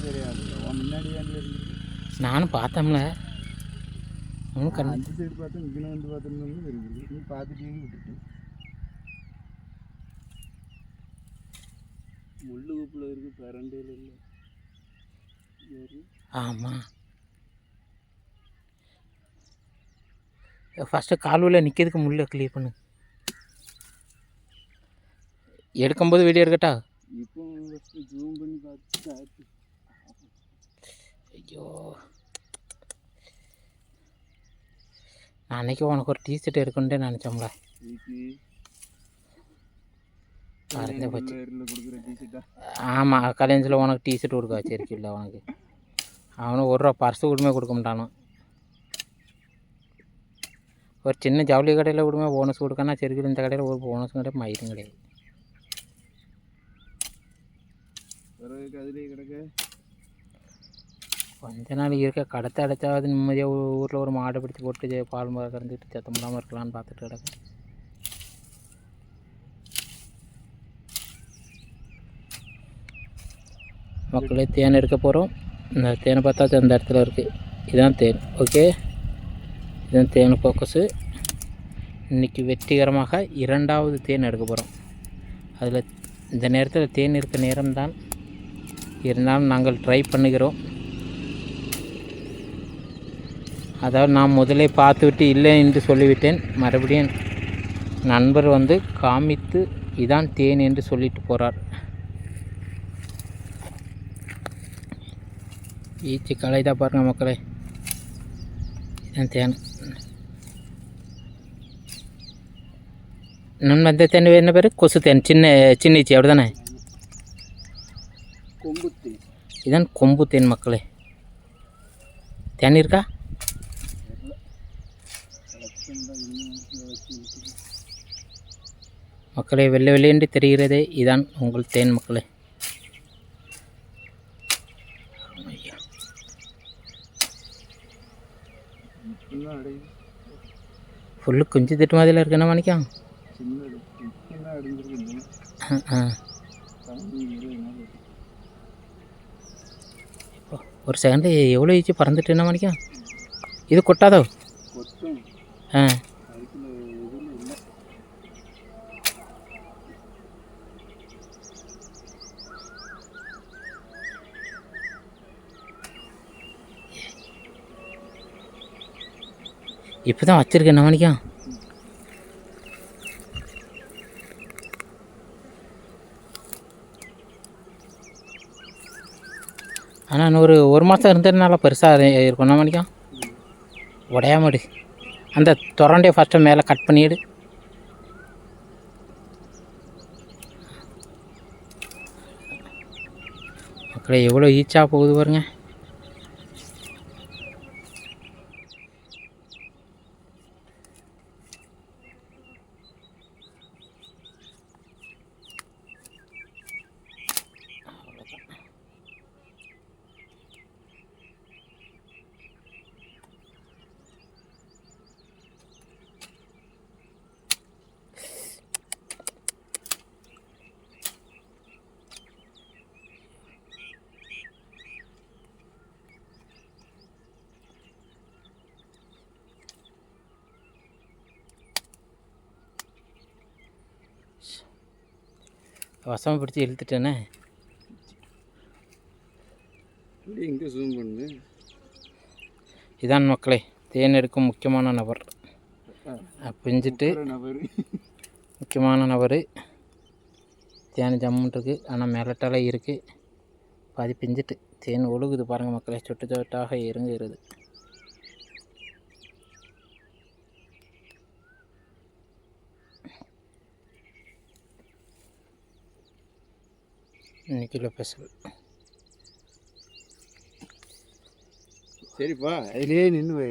தெரியாது முன்னாடி நானும் பார்த்தோம்ல அந்த சைடு பார்த்தா இங்கே வந்து பார்த்தோம்னு இருக்குது. நீ பார்த்துட்டே விட்டுட்டு முள்ளு குப்பில் இருக்குது பரண்டையில் இல்லை. ஆமாம் ஃபஸ்ட்டு கால்வழியில் நிற்கிறதுக்கு முள்ளை கிளியர் பண்ணு. எடுக்கும்போது வீடியோ எடுக்கட்டா? இப்போ ஜூம் பண்ணி பார்த்து ஐயோ நான் அன்றைக்கி உனக்கு ஒரு டிஷர்ட் எடுக்கணுன்ட்டு நினச்சோம்ல. மறந்தே போச்சு. ஆமாம் கல்யாணத்தில் உனக்கு டிஷர்ட் கொடுக்க வச்சிருக்கில்ல உனக்கு. அவனுக்கு ஒரு ரூபா பர்ஸு கொடுமே கொடுக்க மாட்டானோ. ஒரு சின்ன ஜவுளி கடையில் கொடுமே போனஸ் கொடுக்கனா சரிக்கு. இந்த கடையில் ஒரு போனஸும் கிடையாது மயிரும் கிடையாது. கொஞ்ச நாள் இருக்க கடத்த அடைச்சாவது நிம்மதியாக ஊரில் ஒரு மாடை பிடிச்சி போட்டு பால் மரம் கறந்துட்டு சத்தம் இல்லாமல் இருக்கலான்னு பார்த்துட்டு கிடக்கு. மக்களே தேன் எடுக்க போகிறோம். இந்த தேனை பார்த்தாச்சு அந்த இடத்துல இருக்குது. இதுதான் தேன். ஓகே இதுதான் தேன் ஃபோக்கஸு. இன்றைக்கி வெற்றிகரமாக 2வது தேன் எடுக்க போகிறோம். அதில் இந்த நேரத்தில் தேன் இருக்க நேரம்தான், இருந்தாலும் நாங்கள் ட்ரை பண்ணுகிறோம். அதாவது நான் முதலே பார்த்துவிட்டு இல்லை என்று சொல்லிவிட்டேன். மறுபடியும் நண்பர் வந்து காமித்து இதான் தேன் என்று சொல்லிட்டு போகிறார். ஈச்சி களை தான் பாருங்கள் மக்களே. இதான் தேன். இன்னும் இந்த தேன் என்ன பேர்? கொசு தேன். சின்ன ஈச்சி அப்படி தானே? கொம்பு தேன். இதான் கொம்பு தேன் மக்களே. தேன் இருக்கா? மக்களே வெள்ளை வெள்ளையென்று தெரிகிறதே, இதான் உங்கள் தேன் மக்களே. ஃபுல்லு குஞ்சு திட்டு மாதிரிலாம் இருக்குன்னா மணிக்கம். ஒரு செகண்டு எவ்வளோ ஈச்சி பறந்துட்டுன்னா மணிக்கம். இது கொட்டாதோ? ஆ இப்போ தான் வச்சுருக்கேன் என்ன மணிக்கம். ஆனால் இன்னொரு 1 மாதம் இருந்ததுனால பெருசாக இருக்கும் என்ன மணிக்கம். உடையாமடு அந்த தொரண்டையை ஃபஸ்ட்டு மேலே கட் பண்ணிவிடு. மக்களே எவ்வளோ ஈச்சா போகுது பாருங்க. வசமாக பிடிச்சி இழுத்துட்டேனே. இங்கே ஜூம் பண்ணு. இதான் மக்களே தேன் எடுக்கும் முக்கியமான நபர். பிஞ்சிட்டு முக்கியமான நபர். தேன் ஜம்முன்ருக்கு. ஆனால் மிரட்டாலே இருக்குது. பாதி பிஞ்சிட்டு தேன் ஒழுகுது பாருங்கள் மக்களே. சொட்டு சொட்டாக இறங்குகிறது. இன்னைக்கு ஸ்பெஷல். சரிப்பா அதிலே நின்று